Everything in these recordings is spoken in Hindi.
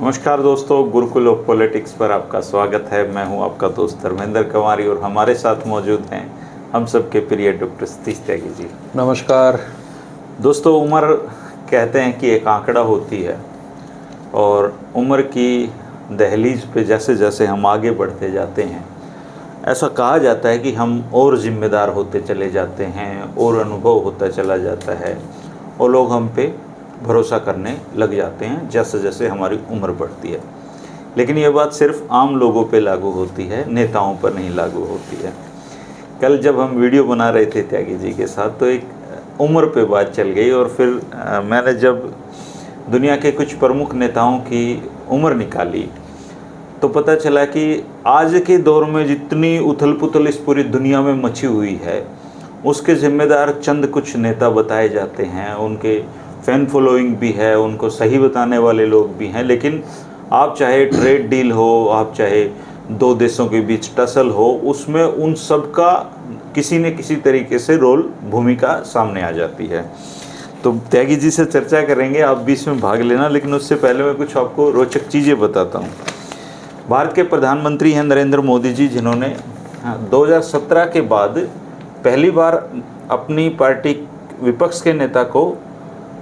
नमस्कार दोस्तों, गुरुकुल ऑफ पॉलिटिक्स पर आपका स्वागत है। मैं हूं आपका दोस्त धर्मेंद्र कुमारी और हमारे साथ मौजूद हैं हम सबके प्रिय डॉक्टर सतीश त्यागी जी। नमस्कार दोस्तों, उम्र कहते हैं कि एक आंकड़ा होती है और उम्र की दहलीज पे जैसे जैसे हम आगे बढ़ते जाते हैं, ऐसा कहा जाता है कि हम और जिम्मेदार होते चले जाते हैं और अनुभव होता चला जाता है और लोग हम पे भरोसा करने लग जाते हैं जैसे जैसे हमारी उम्र बढ़ती है। लेकिन ये बात सिर्फ आम लोगों पे लागू होती है, नेताओं पर नहीं लागू होती है। कल जब हम वीडियो बना रहे थे त्यागी जी के साथ तो एक उम्र पे बात चल गई और फिर मैंने जब दुनिया के कुछ प्रमुख नेताओं की उम्र निकाली तो पता चला कि आज के दौर में जितनी उथल पुथल इस पूरी दुनिया में मची हुई है उसके ज़िम्मेदार चंद कुछ नेता बताए जाते हैं। उनके फ़ैन फॉलोइंग भी है, उनको सही बताने वाले लोग भी हैं। लेकिन आप चाहे ट्रेड डील हो, आप चाहे दो देशों के बीच टसल हो, उसमें उन सब का किसी न किसी तरीके से रोल, भूमिका सामने आ जाती है। तो त्यागी जी से चर्चा करेंगे, आप भी इसमें भाग लेना। लेकिन उससे पहले मैं कुछ आपको रोचक चीज़ें बताता हूँ। भारत के प्रधानमंत्री हैं नरेंद्र मोदी जी, जिन्होंने 2017 के बाद पहली बार अपनी पार्टी विपक्ष के नेता को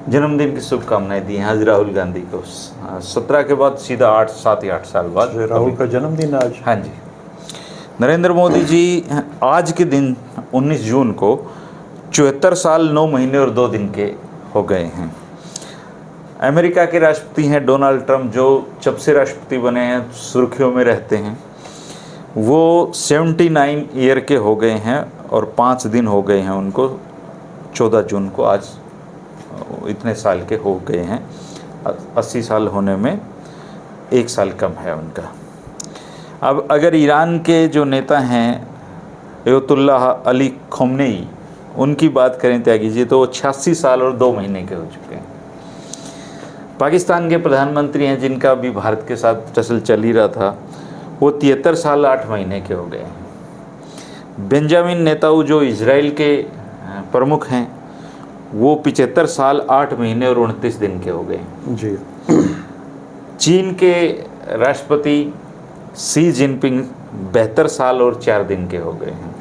जन्मदिन की शुभकामनाएं दी हैं, आज राहुल गांधी को। 17 के बाद सीधा 7 या 8 साल बाद राहुल का जन्मदिन आज। हाँ जी, नरेंद्र मोदी जी आज के दिन 19 जून को 74 साल 9 महीने और 2 दिन के हो गए हैं। अमेरिका के राष्ट्रपति हैं डोनाल्ड ट्रंप, जो जब से राष्ट्रपति बने हैं सुर्खियों में रहते हैं। वो 79 ईयर के हो गए हैं और 5 दिन हो गए हैं उनको। 14 जून को आज इतने साल के हो गए हैं। 80 साल होने में 1 साल कम है उनका। अब अगर ईरान के जो नेता हैं अयतुल्लाह अली खमेनी, उनकी बात करें त्यागी जी, तो वो 86 साल और 2 महीने के हो चुके हैं। पाकिस्तान के प्रधानमंत्री हैं जिनका भी भारत के साथ टसल चल ही रहा था, वो 73 साल 8 महीने के हो गए हैं। बेंजामिन नेतान्याहू जो इजराइल के प्रमुख हैं, वो 75 साल 8 महीने और 29 दिन के हो गए जी। चीन के राष्ट्रपति शी जिनपिंग 72 साल और 4 दिन के हो गए हैं।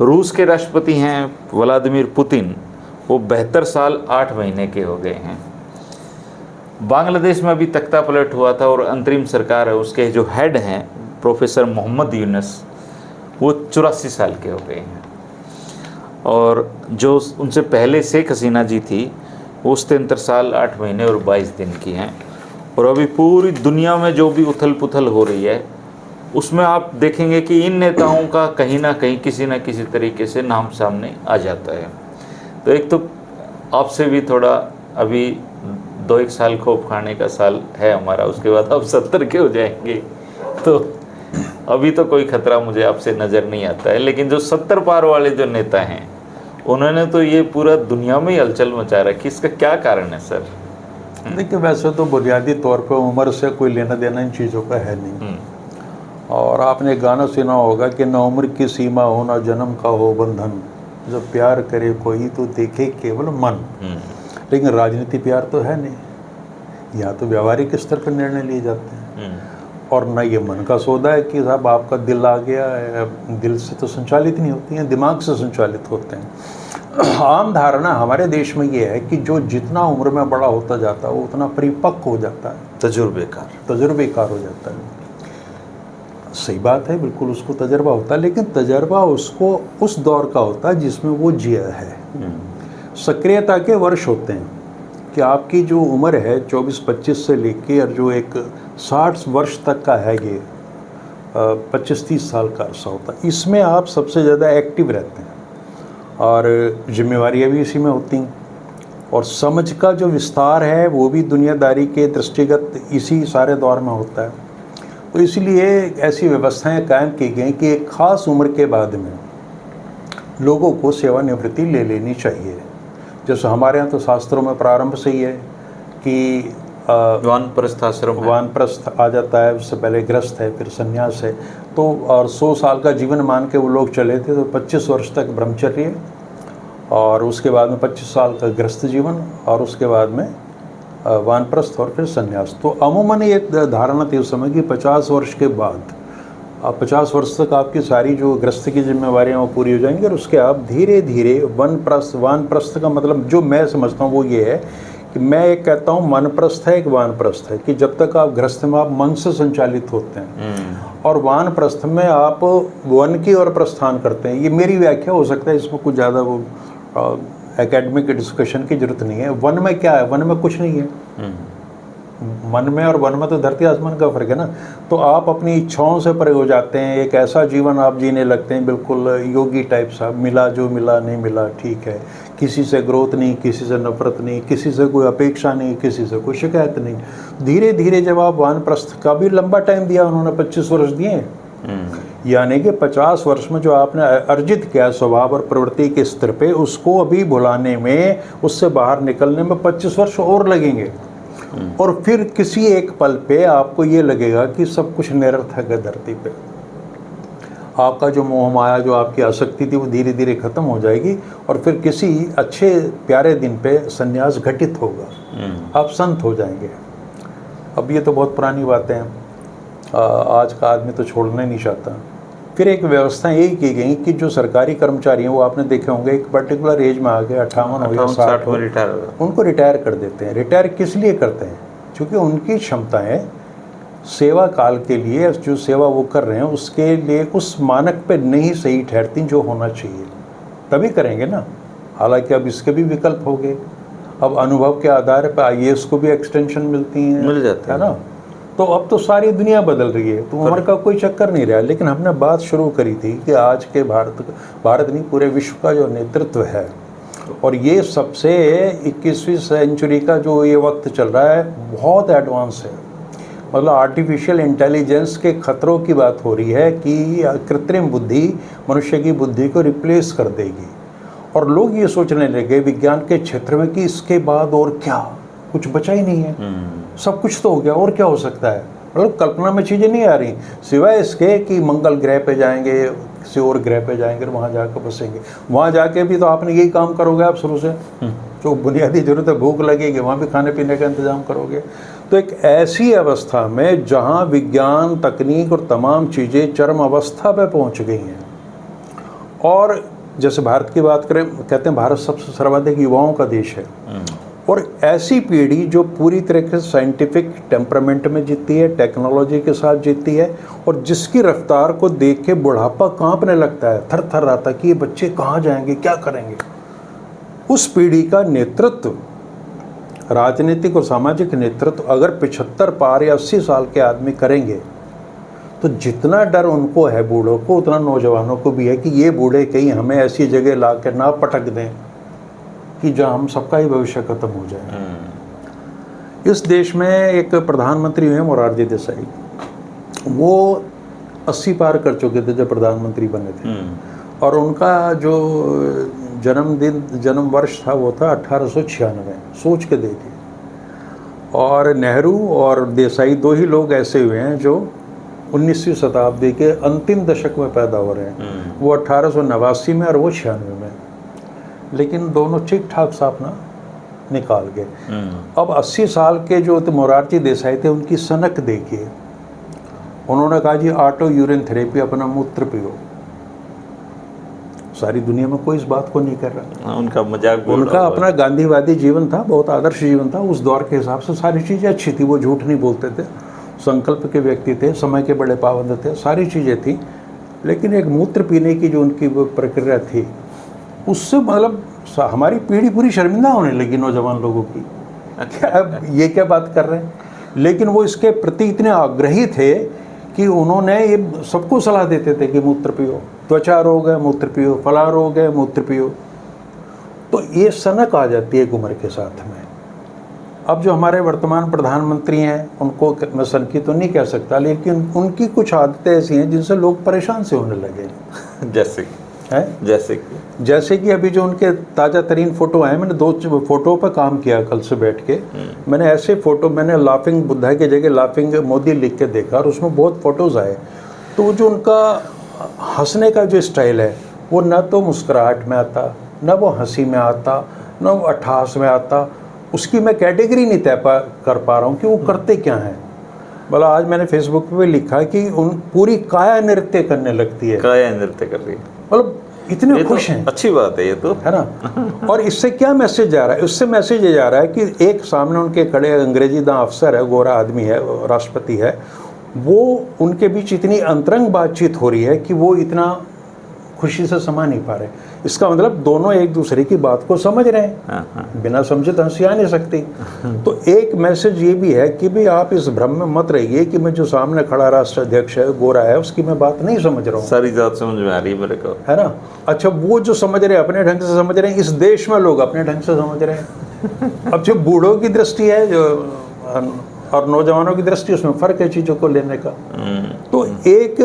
रूस के राष्ट्रपति हैं व्लादिमीर पुतिन, वो 72 साल 8 महीने के हो गए हैं। बांग्लादेश में अभी तख्ता पलट हुआ था और अंतरिम सरकार है, उसके जो हेड हैं प्रोफेसर मोहम्मद यूनुस, वो 84 साल के हो गए हैं। और जो उनसे पहले शेख हसीना जी थी, वो 73 साल 8 महीने और 22 दिन की हैं। और अभी पूरी दुनिया में जो भी उथल पुथल हो रही है उसमें आप देखेंगे कि इन नेताओं का कहीं ना कहीं किसी न किसी तरीके से नाम सामने आ जाता है। तो एक तो आपसे भी थोड़ा, अभी 2-1 साल खोप खाने का साल है हमारा, उसके बाद आप 70 के हो जाएंगे, तो अभी तो कोई खतरा मुझे आपसे नज़र नहीं आता है। लेकिन जो 70 पार वाले जो नेता हैं, उन्होंने तो ये पूरा दुनिया में ही हलचल मचा रखी। इसका क्या कारण है सर? देखिए, वैसे तो बुनियादी तौर पे उम्र से कोई लेना देना इन चीज़ों का है नहीं। और आपने गाना सुना होगा कि न उम्र की सीमा हो न जन्म का हो बंधन, जब प्यार करे कोई तो देखे केवल मन। लेकिन राजनीति प्यार तो है नहीं, यहाँ तो व्यावहारिक स्तर पर निर्णय लिए जाते हैं। और न ये मन का सौदा है कि साहब आपका दिल आ गया, दिल से तो संचालित नहीं होती हैं, दिमाग से संचालित होते हैं। आम धारणा हमारे देश में ये है कि जो जितना उम्र में बड़ा होता जाता है वो उतना परिपक्व हो जाता है, तजुर्बेकार हो जाता है। सही बात है, बिल्कुल उसको तजर्बा होता है, लेकिन तजर्बा उसको उस दौर का होता है जिसमें वो जिया है। सक्रियता के वर्ष होते हैं कि आपकी जो उम्र है 24-25 से लेके और जो एक 60 वर्ष तक का है, ये 25-30 साल का अरसा होता है। इसमें आप सबसे ज़्यादा एक्टिव रहते हैं और जिम्मेवारियाँ भी इसी में होती हैं। और समझ का जो विस्तार है वो भी दुनियादारी के दृष्टिगत इसी सारे दौर में होता है। तो इसलिए ऐसी व्यवस्थाएं कायम की गई कि एक ख़ास उम्र के बाद में लोगों को सेवानिवृत्ति ले लेनी चाहिए। जैसे हमारे यहाँ तो शास्त्रों में प्रारंभ से ही है कि वानप्रस्थ आश्रम, वानप्रस्थ आ जाता है, उससे पहले गृहस्थ है, फिर संन्यास है। तो और 100 साल का जीवन मान के वो लोग चले थे, तो 25 वर्ष तक ब्रह्मचर्य और उसके बाद में 25 साल का गृहस्थ जीवन और उसके बाद में वानप्रस्थ और फिर संन्यास। तो अमूमन ये धारणा थी उस समय कि 50 वर्ष के बाद, आप 50 वर्ष तक आपकी सारी जो गृहस्थ की जिम्मेवारियाँ वो पूरी हो जाएंगी और उसके आप धीरे धीरे वानप्रस्थ का मतलब जो मैं समझता हूँ वो ये है कि मैं एक कहता हूँ मनप्रस्थ है, एक वानप्रस्थ है, कि जब तक आप गृहस्थ में आप मन से संचालित होते हैं और वानप्रस्थ में आप वन की ओर प्रस्थान करते हैं। ये मेरी व्याख्या हो सकता है, इसमें कुछ ज़्यादा वो एकेडमिक डिस्कशन की जरूरत नहीं है। वन में क्या है? वन में कुछ नहीं है। मन में और वन में तो धरती आसमान का फर्क है ना। तो आप अपनी इच्छाओं से परे हो जाते हैं, एक ऐसा जीवन आप जीने लगते हैं बिल्कुल योगी टाइप सा, मिला जो मिला नहीं मिला ठीक है, किसी से ग्रोथ नहीं, किसी से नफरत नहीं, किसी से कोई अपेक्षा नहीं, किसी से कोई शिकायत नहीं। धीरे धीरे जब आप वानप्रस्थ का भी लंबा टाइम दिया उन्होंने, 25 वर्ष दिए, यानी कि 50 वर्ष में जो आपने अर्जित किया स्वभाव और प्रवृत्ति के स्तर पे, उसको अभी भुलाने में, उससे बाहर निकलने में 25 वर्ष और लगेंगे। और फिर किसी एक पल पे आपको ये लगेगा कि सब कुछ निरर्थक है धरती पे। आपका जो मोह माया, जो आपकी आसक्ति थी, वो धीरे धीरे खत्म हो जाएगी और फिर किसी अच्छे प्यारे दिन पे संन्यास घटित होगा, आप संत हो जाएंगे। अब ये तो बहुत पुरानी बातें हैं, आज का आदमी तो छोड़ना ही नहीं चाहता। फिर एक व्यवस्था यही की गई कि जो सरकारी कर्मचारी हैं वो आपने देखे होंगे एक पर्टिकुलर एज में आ गए, 58 हो या 60 हो, उनको रिटायर कर देते हैं। रिटायर किस लिए करते हैं? क्योंकि उनकी क्षमताएं सेवा काल के लिए, जो सेवा वो कर रहे हैं उसके लिए उस मानक पे नहीं सही ठहरती जो होना चाहिए, तभी करेंगे ना। हालांकि अब इसके भी विकल्प हो गए, अब अनुभव के आधार पर IAS को भी एक्सटेंशन मिलती हैं, मिल जाता है ना। तो अब तो सारी दुनिया बदल रही है, तो उम्र का कोई चक्कर नहीं रहा। लेकिन हमने बात शुरू करी थी कि आज के भारत नहीं पूरे विश्व का जो नेतृत्व है, और ये सबसे 21वीं सेंचुरी का जो ये वक्त चल रहा है बहुत एडवांस है। मतलब आर्टिफिशियल इंटेलिजेंस के खतरों की बात हो रही है कि कृत्रिम बुद्धि मनुष्य की बुद्धि को रिप्लेस कर देगी। और लोग ये सोचने लगे विज्ञान के क्षेत्र में कि इसके बाद और क्या, कुछ बचा ही नहीं है, सब कुछ तो हो गया, और क्या हो सकता है। मतलब कल्पना में चीज़ें नहीं आ रही सिवाय इसके कि मंगल ग्रह पे जाएंगे, किसी और ग्रह पे जाएंगे, वहाँ जाकर बसेंगे। वहाँ जाके भी तो आपने यही काम करोगे आप शुरू से, जो बुनियादी जरूरत है, भूख लगेगी, वहाँ भी खाने पीने का इंतजाम करोगे। तो एक ऐसी अवस्था में जहाँ विज्ञान, तकनीक और तमाम चीज़ें चरम अवस्था पे पहुँच गई हैं, और जैसे भारत की बात करें, कहते हैं भारत सबसे सर्वाधिक युवाओं का देश है, और ऐसी पीढ़ी जो पूरी तरह से साइंटिफिक टेम्परामेंट में जीती है, टेक्नोलॉजी के साथ जीती है, और जिसकी रफ्तार को देख के बुढ़ापा कांपने लगता है, थर थर आता कि ये बच्चे कहाँ जाएंगे, क्या करेंगे। उस पीढ़ी का नेतृत्व, राजनीतिक और सामाजिक नेतृत्व अगर 75 पार या 80 साल के आदमी करेंगे, तो जितना डर उनको है बूढ़ों को, उतना नौजवानों को भी है कि ये बूढ़े कहीं हमें ऐसी जगह ला कर ना पटक दें कि जहाँ हम सबका ही भविष्य खत्म हो जाए। इस देश में एक प्रधानमंत्री हुए मोरारजी देसाई, वो 80 पार कर चुके थे जब प्रधानमंत्री बने थे, और उनका जो जन्म वर्ष था वो था 1896। सोच के देखिए। और नेहरू और देसाई दो ही लोग ऐसे हुए हैं जो 19वीं शताब्दी के अंतिम दशक में पैदा हो रहे हैं। वो 1889 में और वो 96 में, लेकिन दोनों ठीक ठाक सा अपना निकाल गए। अब 80 साल के जो मोरारजी देसाई थे, उनकी सनक देखिए। उन्होंने कहा जी ऑटो यूरिन थेरेपी, अपना मूत्र पियो। सारी दुनिया में कोई इस बात को नहीं कर रहा। उनका मजाक बोल उनका अपना गांधीवादी जीवन था, बहुत आदर्श जीवन था। उस दौर के हिसाब से सारी चीज़ें अच्छी थी, वो झूठ नहीं बोलते थे, संकल्प के व्यक्ति थे, समय के बड़े पाबंद थे, सारी चीज़ें थी। लेकिन एक मूत्र पीने की जो उनकी वो प्रक्रिया थी, उससे मतलब हमारी पीढ़ी पूरी शर्मिंदा होने लगी नौजवान लोगों की। अब ये क्या बात कर रहे हैं। लेकिन वो इसके प्रति इतने आग्रही थे कि उन्होंने ये सबको सलाह देते थे कि मूत्र पियो, त्वचा रोग है मूत्र पियो, फला रोग है मूत्र पियो। तो ये सनक आ जाती है उम्र के साथ में। अब जो हमारे वर्तमान प्रधानमंत्री हैं, उनको मैं सनकी तो नहीं कह सकता, लेकिन उनकी कुछ आदतें ऐसी हैं जिनसे लोग परेशान से होने लगे। जैसे कि अभी जो उनके ताज़ा तरीन फ़ोटो आए, मैंने 2 फोटो पर काम किया कल से बैठ के। मैंने ऐसे फ़ोटो, मैंने लाफिंग बुद्धा की जगह लाफिंग मोदी लिख के देखा, और उसमें बहुत फ़ोटोज़ आए। तो जो उनका हंसने का जो स्टाइल है, वो ना तो मुस्कुराहट में आता, ना वो हंसी में आता, ना वो अट्ठास में आता, उसकी मैं कैटेगरी नहीं तय कर पा रहा हूँ कि वो करते क्या हैं। बोला आज मैंने फेसबुक पे लिखा कि उन पूरी काया नृत्य करने लगती है, काया नृत्य कर रही है, मतलब इतने खुश हैं। अच्छी बात है ये तो, है ना। और इससे क्या मैसेज जा रहा है? उससे मैसेज ये जा रहा है कि एक सामने उनके खड़े अंग्रेजी दा अफसर है, गोरा आदमी है, राष्ट्रपति है, वो उनके बीच इतनी अंतरंग बातचीत हो रही है कि वो इतना खुशी से समा नहीं पा रहे। इसका मतलब दोनों एक दूसरे की बात को समझ रहे हैं, बिना समझे तो हंसी आ नहीं सकती। तो एक मैसेज ये भी है कि भी आप इस भ्रम में मत रहिए कि मैं जो सामने खड़ा राष्ट्र अध्यक्ष है, गोरा है, उसकी मैं बात नहीं समझ रहा हूँ। सारी बात समझ में आ रही है मेरे को, है ना। अच्छा, वो जो समझ रहे हैं अपने ढंग से समझ रहे हैं, इस देश में लोग अपने ढंग से समझ रहे हैं। अब जो बूढ़ों की दृष्टि है जो और नौजवानों की दृष्टि, उसमें फर्क है चीज़ों को लेने का। तो एक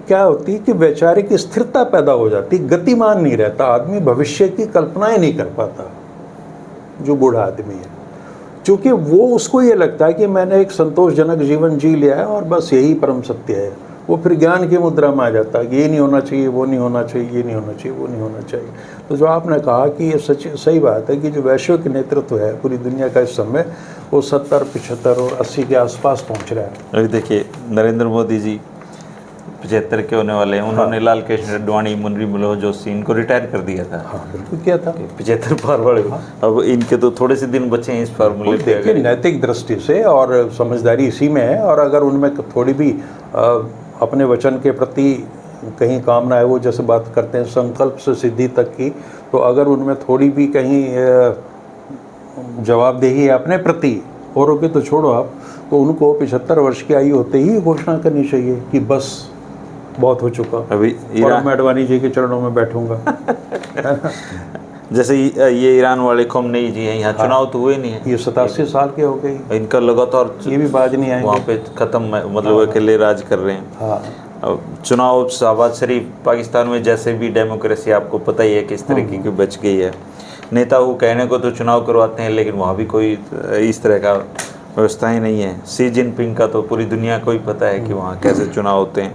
क्या होती है कि वैचारिक स्थिरता पैदा हो जाती, गतिमान नहीं रहता आदमी, भविष्य की कल्पनाएं नहीं कर पाता जो बूढ़ा आदमी है, क्योंकि वो उसको ये लगता है कि मैंने एक संतोषजनक जीवन जी लिया है और बस यही परम सत्य है। वो फिर ज्ञान की मुद्रा में आ जाता है कि ये नहीं होना चाहिए, वो नहीं होना चाहिए, ये नहीं होना चाहिए, वो नहीं होना चाहिए। तो जो आपने कहा कि ये सही बात है कि जो वैश्विक नेतृत्व है पूरी दुनिया का इस समय, वो 70, 75 और 80 के आसपास पहुंच रहा है। अभी देखिए नरेंद्र मोदी जी 75 के होने वाले हैं, उन्होंने लाल कृष्ण आडवाणी, मुरली मनोहर जोशी इनको रिटायर कर दिया था। हाँ बिल्कुल किया था। 75 पार वाले, अब इनके तो थोड़े से दिन बचे हैं इस फार्मूले पे। देखिए नैतिक दृष्टि से और समझदारी इसी में है, और अगर उनमें थोड़ी भी अपने वचन के प्रति कहीं कामना है, वो जैसे बात करते हैं संकल्प से सिद्धि तक की, तो अगर उनमें थोड़ी भी कहीं जवाबदेही है अपने प्रति, औरों के तो छोड़ो आप, तो उनको 75 वर्ष की आयु होते ही घोषणा करनी चाहिए कि बस बहुत हो चुका, अभी और मैं अडवाणी जी के चरणों में बैठूंगा। जैसे ये ईरान वाले खोमनेई जी हैं, यहाँ चुनाव तो हुए नहीं है, ये 87 साल के हो गई, इनका लगातार ये भी बाज नहीं आएंगे, वहाँ पे खत्म, मतलब अकेले राज कर रहे हैं। हाँ। अब चुनाव शहबाज शरीफ, पाकिस्तान में जैसे भी डेमोक्रेसी आपको पता ही है किस तरीके की बच गई है। नेता वो कहने को तो चुनाव करवाते हैं, लेकिन वहाँ भी कोई इस तरह का व्यवस्था ही नहीं है। शी जिनपिंग का तो पूरी दुनिया को ही पता है कि वहाँ कैसे चुनाव होते हैं।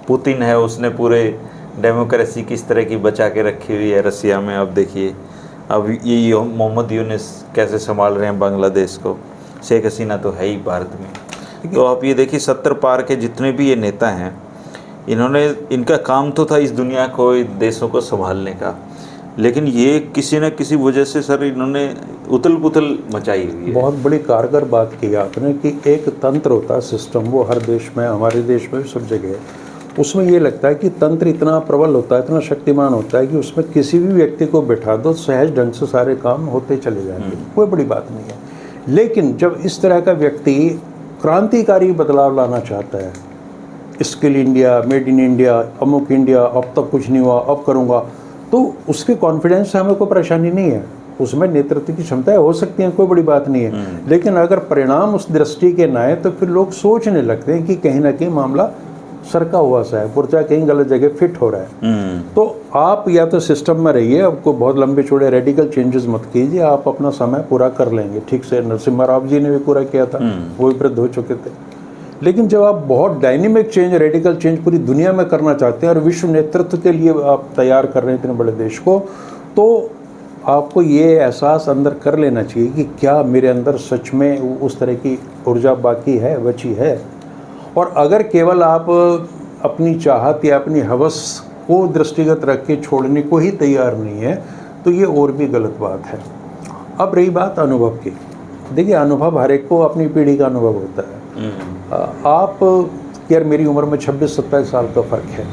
पुतिन है, उसने पूरे डेमोक्रेसी किस तरह की बचा के रखी हुई है रसिया में। अब देखिए अब ये मोहम्मद यूनुस कैसे संभाल रहे हैं बांग्लादेश को, शेख हसीना तो है ही भारत में। तो आप ये देखिए 70 पार के जितने भी ये नेता हैं, इनका काम तो था इस दुनिया को, देशों को संभालने का, लेकिन ये किसी न किसी वजह से सर इन्होंने उथल पुथल मचाई हुई है। बहुत बड़ी कारगर बात की आपने कि एक तंत्र होता है, सिस्टम, वो हर देश में, हमारे देश में भी सब जगह है। उसमें ये लगता है कि तंत्र इतना प्रबल होता है, इतना शक्तिमान होता है कि उसमें किसी भी व्यक्ति को बिठा दो, सहज ढंग से सारे काम होते चले जाएंगे, कोई बड़ी बात नहीं है। लेकिन जब इस तरह का व्यक्ति क्रांतिकारी बदलाव लाना चाहता है, skill India, made in India, अमुक इंडिया, अब तक कुछ नहीं हुआ, अब करूँगा, तो उसके कॉन्फिडेंस से हमें कोई परेशानी नहीं है। उसमें नेतृत्व की क्षमताएं हो सकती हैं, कोई बड़ी बात नहीं है, लेकिन अगर परिणाम उस दृष्टि के ना आए तो फिर लोग सोचने लगते हैं कि कहीं ना कहीं मामला सरका हुआ सा है, पुर्जा कहीं गलत जगह फिट हो रहा है। तो आप या तो सिस्टम में रहिए, आपको बहुत लंबे चौड़े रेडिकल चेंजेस मत कीजिए, आप अपना समय पूरा कर लेंगे ठीक से। नरसिम्हा राव जी ने भी पूरा किया था, वो भी वृद्ध हो चुके थे। लेकिन जब आप बहुत डायनेमिक चेंज, रेडिकल चेंज पूरी दुनिया में करना चाहते हैं और विश्व नेतृत्व के लिए आप तैयार कर रहे हैं इतने बड़े देश को, तो आपको ये एहसास अंदर कर लेना चाहिए कि क्या मेरे अंदर सच में उस तरह की ऊर्जा बाकी है, बची है। और अगर केवल आप अपनी चाहत या अपनी हवस को दृष्टिगत रख के छोड़ने को ही तैयार नहीं है, तो ये और भी गलत बात है। अब रही बात अनुभव की, देखिए अनुभव हर एक को अपनी पीढ़ी का अनुभव होता है। आप यार मेरी उम्र में 26-27 साल का फ़र्क है,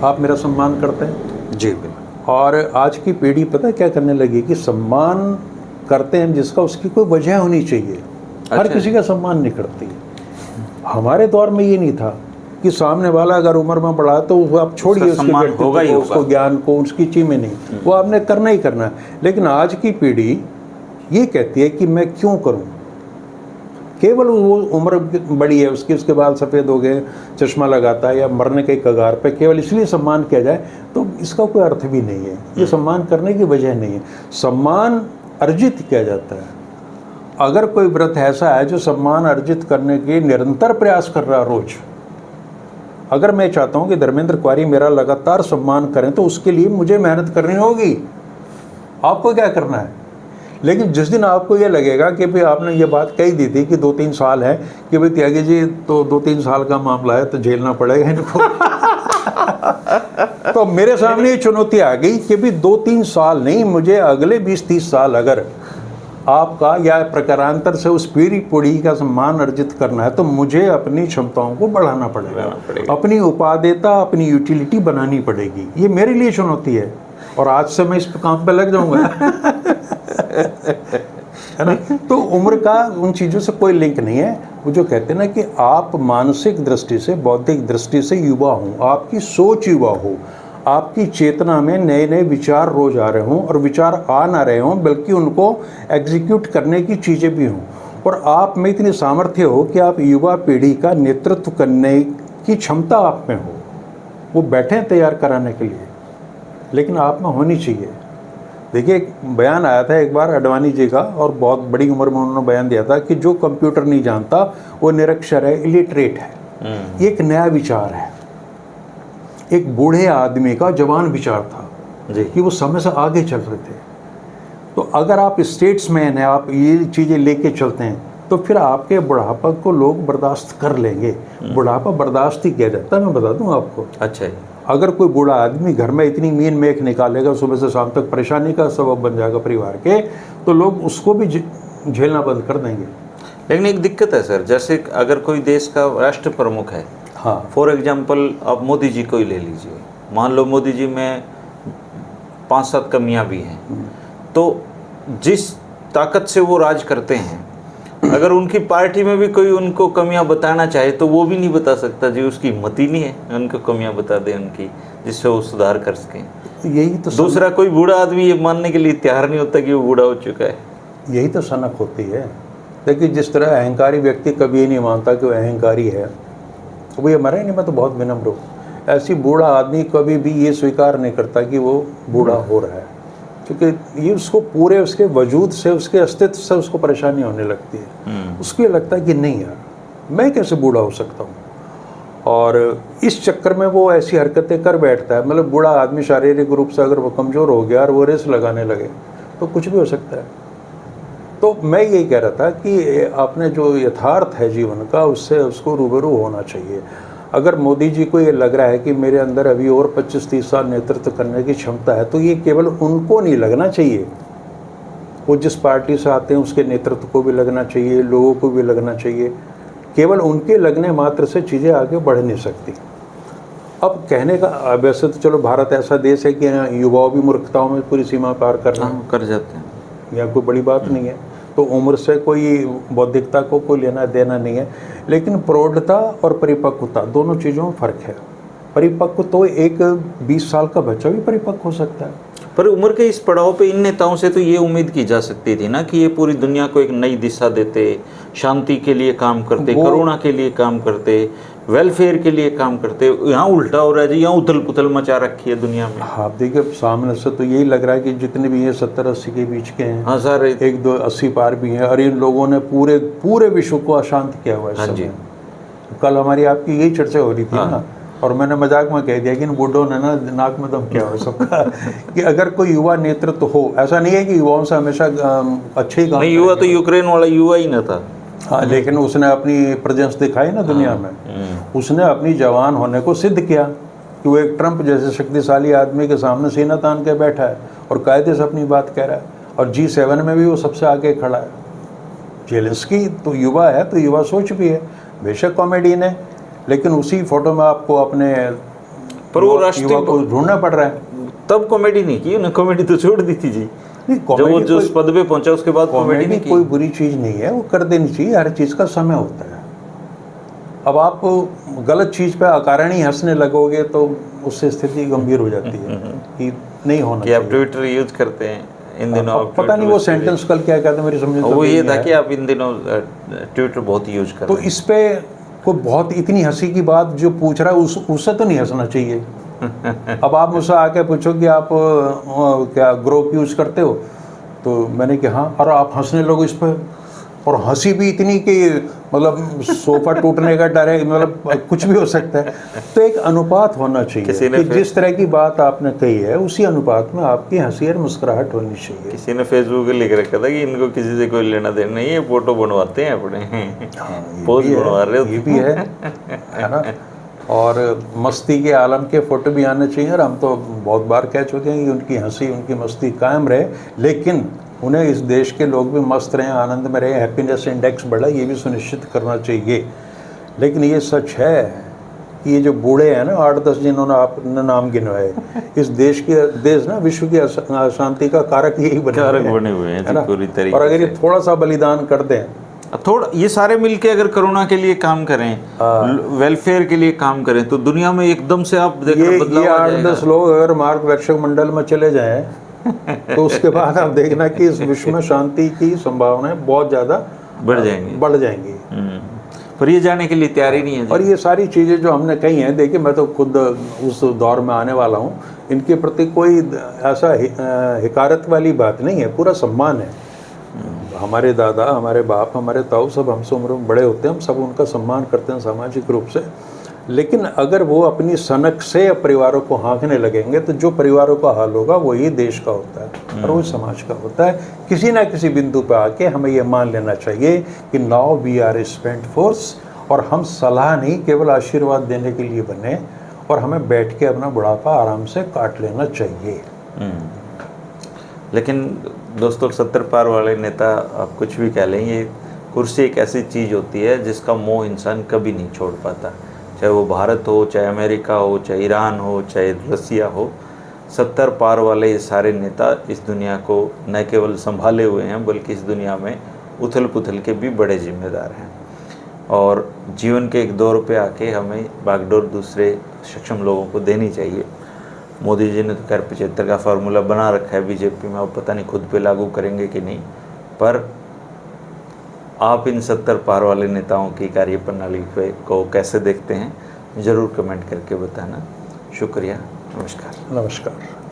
आप मेरा सम्मान करते हैं जी बिल्कुल। और आज की पीढ़ी पता है क्या करने लगी कि सम्मान करते हैं जिसका उसकी कोई वजह होनी चाहिए। हर किसी का सम्मान नहीं करती। हमारे दौर में ये नहीं था कि सामने वाला अगर उम्र में बढ़ा तो आप छोड़िए, उसके व्यक्तित्व को, उसको ज्ञान को, उसकी चीज़ें नहीं, वो आपने करना ही करना है। लेकिन आज की पीढ़ी ये कहती है कि मैं क्यों करूं, केवल वो उम्र बड़ी है उसकी, उसके बाल सफ़ेद हो गए, चश्मा लगाता है या मरने के कगार पे, केवल इसलिए सम्मान किया जाए, तो इसका कोई अर्थ भी नहीं है। ये सम्मान करने की वजह नहीं है। सम्मान अर्जित किया जाता है। अगर कोई व्रत ऐसा है जो सम्मान अर्जित करने के निरंतर प्रयास कर रहा रोज, अगर मैं चाहता हूं कि धर्मेंद्र कुआरी मेरा लगातार सम्मान करें तो उसके लिए मुझे मेहनत करनी होगी। आपको क्या करना है? लेकिन जिस दिन आपको ये लगेगा कि भाई आपने ये बात कही दी थी कि 2-3 साल है, कि भाई त्यागी जी तो 2-3 साल का मामला है तो झेलना पड़ेगा इनको। तो मेरे सामने ये चुनौती आ गई कि भी 2-3 साल नहीं, मुझे अगले 20-30 साल अगर आपका या प्रकारांतर से उस पीढ़ी का सम्मान अर्जित करना है तो मुझे अपनी क्षमताओं को बढ़ाना पड़ेगा, अपनी उपादेयता, अपनी यूटिलिटी बनानी पड़ेगी। ये मेरे लिए चुनौती है और आज से मैं इस काम पे लग जाऊंगा। है ना? तो उम्र का उन चीज़ों से कोई लिंक नहीं है। वो जो कहते हैं ना कि आप मानसिक दृष्टि से, बौद्धिक दृष्टि से युवा हो, आपकी सोच युवा हो, आपकी चेतना में नए नए विचार रोज आ रहे हों और विचार आ ना रहे हों बल्कि उनको एग्जीक्यूट करने की चीज़ें भी हों, और आप में इतनी सामर्थ्य हो कि आप युवा पीढ़ी का नेतृत्व करने की क्षमता आप में हो। वो बैठे हैं तैयार कराने के लिए, लेकिन आप में होनी चाहिए। देखिए, एक बयान आया था एक बार अडवाणी जी का, और बहुत बड़ी उम्र में उन्होंने बयान दिया था कि जो कंप्यूटर नहीं जानता वो निरक्षर है, इलिटरेट है। ये एक नया विचार है। एक बूढ़े आदमी का जवान विचार था जी कि वो समय से आगे चल रहे थे। तो अगर आप स्टेट्समैन हैं, आप ये चीज़ें लेके चलते हैं, तो फिर आपके बुढ़ापा को लोग बर्दाश्त कर लेंगे। बुढ़ापा बर्दाश्त ही किया जाता है, मैं बता दूं आपको। अच्छा है। अगर कोई बूढ़ा आदमी घर में इतनी मीन मेख निकालेगा, सुबह से शाम तक परेशानी का सबब बन जाएगा परिवार के, तो लोग उसको भी झेलना बंद कर देंगे। लेकिन एक दिक्कत है सर, जैसे अगर कोई देश का राष्ट्र प्रमुख है, हाँ, फॉर एग्जाम्पल आप मोदी जी को ही ले लीजिए, मान लो मोदी जी में 5-7 कमियां भी हैं, तो जिस ताकत से वो राज करते हैं, अगर उनकी पार्टी में भी कोई उनको कमियां बताना चाहे तो वो भी नहीं बता सकता जी, उसकी हिम्मत ही नहीं है उनको कमियां बता दें उनकी, जिससे वो सुधार कर सकें। यही तो दूसरा कोई बूढ़ा आदमी ये मानने के लिए तैयार नहीं होता कि वो बूढ़ा हो चुका है। यही तो सनक होती है। देखिए, जिस तरह अहंकारी व्यक्ति कभी नहीं मानता कि वो अहंकारी है, वो ये मरा ही नहीं, मैं तो बहुत विनम्र हूँ, ऐसी बूढ़ा आदमी कभी भी ये स्वीकार नहीं करता कि वो बूढ़ा हो रहा है, क्योंकि ये उसको पूरे उसके वजूद से, उसके अस्तित्व से उसको परेशानी होने लगती है। उसको ये लगता है कि नहीं यार, मैं कैसे बूढ़ा हो सकता हूँ, और इस चक्कर में वो ऐसी हरकतें कर बैठता है। मतलब बूढ़ा आदमी शारीरिक रूप से अगर वो कमज़ोर हो गया और वो रेस लगाने लगे तो कुछ भी हो सकता है। तो मैं यही कह रहा था कि आपने जो यथार्थ है जीवन का, उससे उसको रूबरू होना चाहिए। अगर मोदी जी को ये लग रहा है कि मेरे अंदर अभी और 25-30 साल नेतृत्व करने की क्षमता है, तो ये केवल उनको नहीं लगना चाहिए, वो जिस पार्टी से आते हैं उसके नेतृत्व को भी लगना चाहिए, लोगों को भी लगना चाहिए। केवल उनके लगने मात्र से चीज़ें आगे बढ़ नहीं सकती। अब कहने का, वैसे तो चलो भारत ऐसा देश है कि युवाओं भी मूर्खताओं में पूरी सीमा पार कर जाते हैं, यह कोई बड़ी बात नहीं है। तो उम्र से कोई बौद्धिकता को कोई लेना देना नहीं है, लेकिन प्रौढ़ता और परिपक्वता दोनों चीज़ों में फ़र्क है। परिपक्व तो एक 20 साल का बच्चा भी परिपक्व हो सकता है। पर उम्र के इस पड़ाव पे इन नेताओं से तो ये उम्मीद की जा सकती थी ना कि ये पूरी दुनिया को एक नई दिशा देते, शांति के लिए काम करते, करुणा के लिए काम करते, वेलफेयर के लिए काम करते। यहाँ उल्टा हो रहा है जी, यहाँ उथल पुथल मचा रखी है दुनिया में। हाँ, देखिए, सामने से तो यही लग रहा है कि जितने भी हैं 70-80 के बीच के हैं। हाँ सर, 1-2 80 पार भी हैं, और इन लोगों ने पूरे विश्व को अशांत किया हुआ है। हाँ जी। कल हमारी आपकी यही चर्चा हो रही थी ना, और मैंने मजाक में कह दिया कि इन बूढ़ों ने ना नाक में दम किया हुआ सबका कि अगर कोई युवा नेतृत्व हो, ऐसा नहीं है कि युवाओं से हमेशा अच्छे ही काम नहीं, युवा तो यूक्रेन वाला युवा ही न था। हाँ, लेकिन उसने अपनी प्रेजेंस दिखाई ना दुनिया में। उसने अपनी जवान होने को सिद्ध किया कि वो एक ट्रंप जैसे शक्तिशाली आदमी के सामने सीना तान के बैठा है और कायदे से अपनी बात कह रहा है, और G7 में भी वो सबसे आगे खड़ा है। जेलेंस्की तो युवा है, तो युवा सोच भी है, बेशक कॉमेडियन है, लेकिन उसी फोटो में आपको अपने पर वो राष्ट्रीय को ढूंढना पड़ रहा है। तब कॉमेडी नहीं की उन्हें, कॉमेडी तो छोड़ दी थी जी। जब वो जो उस पद पे पहुंचा उसके बाद कॉमेडी नहीं की। कोई बुरी चीज़ नहीं है, वो कर देनी चाहिए, हर चीज़ का समय होता है। अब आप गलत चीज़ पे अकारण ही हंसने लगोगे तो उससे स्थिति गंभीर हो जाती है कि नहीं होना चाहिए। आप ट्विटर यूज करते हैं इन दिनों? पता नहीं वो सेंटेंस कल क्या कहते हैं, मेरी समझ वो ये था कि आप इन दिनों ट्विटर बहुत यूज करते हैं। तो इस पे कोई बहुत इतनी हंसी की बात जो पूछ रहा है उससे तो नहीं हंसना चाहिए। अब आप मुझसे आके पूछो कि आप क्या ग्रोक यूज करते हो, तो मैंने कहा हाँ, और आप हंसने लगो इस पर, और हंसी भी इतनी कि मतलब सोफा टूटने का डर है, मतलब कुछ भी हो सकता है। तो एक अनुपात होना चाहिए कि जिस तरह की बात आपने कही है उसी अनुपात में आपकी हंसी और मुस्कुराहट होनी चाहिए। किसी ने फेसबुक पे लिख रखा था कि इनको किसी से कोई लेना देना नहीं है, फोटो बनवाते हैं अपने। हाँ, पोज बनवा रहे हो, ये भी है ना। और मस्ती के आलम के फोटो भी आने चाहिए। और हम तो बहुत बार कह चुके हैं कि उनकी हंसी उनकी मस्ती कायम रहे, लेकिन उन्हें इस देश के लोग भी मस्त रहें, आनंद में रहें, हैप्पीनेस इंडेक्स बढ़ा, ये भी सुनिश्चित करना चाहिए। लेकिन ये सच है कि ये जो बूढ़े हैं ना 8-10 जिन्होंने आपने नाम गिनवाए, इस देश ना विश्व की अशांति का कारक यही बने हुए हैं, है ना। पूरी तरीके और अगर ये थोड़ा सा बलिदान कर दें, थोड़ा ये सारे मिलके अगर कोरोना के लिए काम करें, वेलफेयर के लिए काम करें, तो दुनिया में एकदम से आप ये 8-10 लोग अगर मार्गदर्शक मंडल में चले जाएं तो उसके बाद आप देखना कि इस विश्व में शांति की संभावनाएं बहुत ज़्यादा बढ़ जाएंगी। पर ये जाने के लिए तैयारी नहीं है। और ये सारी चीज़ें जो हमने कही हैं, देखिए मैं तो खुद उस दौर में आने वाला हूँ, इनके प्रति कोई ऐसा हिकारत वाली बात नहीं है, पूरा सम्मान है। हमारे दादा, हमारे बाप, हमारे ताऊ सब हमसे उम्र में बड़े होते हैं, हम सब उनका सम्मान करते हैं सामाजिक रूप से। लेकिन अगर वो अपनी सनक से परिवारों को हाँकने लगेंगे तो जो परिवारों का हाल होगा वही देश का होता है और वही समाज का होता है। किसी ना किसी बिंदु पर आके हमें ये मान लेना चाहिए कि now we are a spent force, और हम सलाह नहीं केवल आशीर्वाद देने के लिए बने, और हमें बैठ के अपना बुढ़ापा आराम से काट लेना चाहिए। लेकिन दोस्तों, 70 पार वाले नेता आप कुछ भी कह लें, ये कुर्सी एक ऐसी चीज़ होती है जिसका मोह इंसान कभी नहीं छोड़ पाता। चाहे वो भारत हो, चाहे अमेरिका हो, चाहे ईरान हो, चाहे रसिया हो, 70 पार वाले ये सारे नेता इस दुनिया को न केवल संभाले हुए हैं बल्कि इस दुनिया में उथल पुथल के भी बड़े जिम्मेदार हैं। और जीवन के एक दौर पे आके हमें बागडोर दूसरे सक्षम लोगों को देनी चाहिए। मोदी जी ने तो खैर 75 का फार्मूला बना रखा है बीजेपी में, अब पता नहीं खुद पे लागू करेंगे कि नहीं। पर आप इन 70 पार वाले नेताओं की कार्यप्रणाली को कैसे देखते हैं, ज़रूर कमेंट करके बताना। शुक्रिया, नमस्कार। नमस्कार।